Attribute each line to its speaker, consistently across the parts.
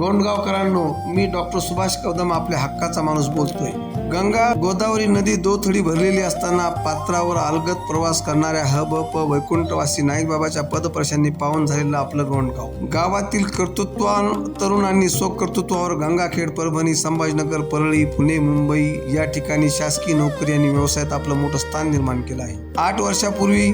Speaker 1: गोंडगावकरांनो, मी doctor Subhash Kadam आपल्या हक्काचा माणूस बोलतोय। गंगा गोदावरी नदी दोथडी भरलेली असताना पात्रावर अलगद प्रवास करणाऱ्या हबप वैकुंठवासी नाईकबाबाच्या पदपर्शांनी पावन झालेलं आपलं गोंडगाव। गावातील कर्तृत्ववान तरुणांनी स्वकर्तृत्वावर गंगाखेड, परभणी, संभाजीनगर, परळी, पुणे, मुंबई या ठिकाणी शासकीय नोकरी आणि व्यवसायात आपलं मोठं स्थान निर्माण केलं आहे। 8 वर्षापूर्वी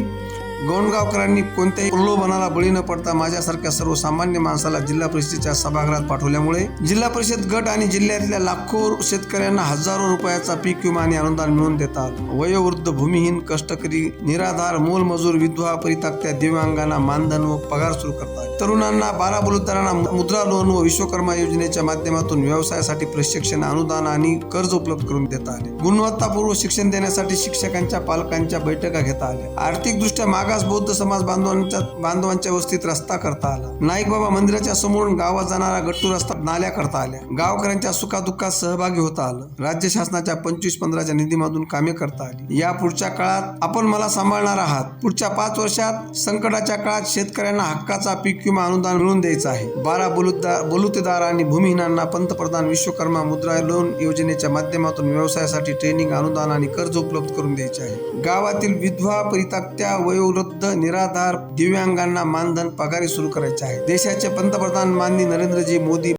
Speaker 1: गोंडगावकरांनी कोणत्याही प्रलोभनाला बळी न पडता माझ्यासारख्या सर्वसामान्य माणसाला जिल्हा परिषदेच्या सभागृहात पाठवल्यामुळे जिल्हा परिषद गट आणि जिल्ह्यातल्या लाखो शेतकऱ्यांना हजारो रुपयाचा पीक विमा आणि अनुदान मिळवून देतात। वयोवृद्ध, भूमिहीन, कष्टकरी, निराधार, मोलमजूर, विधवा, परित्यक्त्या, दिव्यांगांना मानधन व पगार सुरू करतात। तरुणांना, बारा बलुतेदारांना मुद्रा लोन व विश्वकर्मा योजनेच्या माध्यमातून व्यवसायासाठी प्रशिक्षण, अनुदान आणि कर्ज उपलब्ध करून देता आले। गुणवत्तापूर्व शिक्षण देण्यासाठी शिक्षकांच्या पालकांच्या बैठका घेता आल्या। आर्थिकदृष्ट्या मागास बौद्ध समाज बांधवांच्या वस्तीत रस्ता करता आला। नाईकबाबा मंदिराच्या समोरून गावात जाणारा गट्टू रस्ता नाल्या करता आल्या। गावकऱ्यांच्या सुखादुःखात सहभागी होता आलं। राज्य शासनाच्या 25-15च्या निधीमधून कामे करता आली। या पुढच्या काळात आपण मला सांभाळणार आहात। पुढच्या 5 वर्षात संकटाच्या काळात शेतकऱ्यांना हक्काचा पीक विमा अनुदान मिळवून द्यायचं आहे। 12 बलुतेदार आणि भूमिहीनांना पंतप्रधान विश्वकर्मा मुद्रा लोन योजनेच्या माध्यमातून व्यवसायासाठी ट्रेनिंग, अनुदान आणि कर्ज उपलब्ध करून द्यायचे आहे। गावातील विधवा, परित्यक्त्या, वयोवृद्ध, निराधार, दिव्यांगांना मानधन, पगारी सुरू करायचे आहे। देशाचे पंतप्रधान माननीय नरेंद्रजी मोदी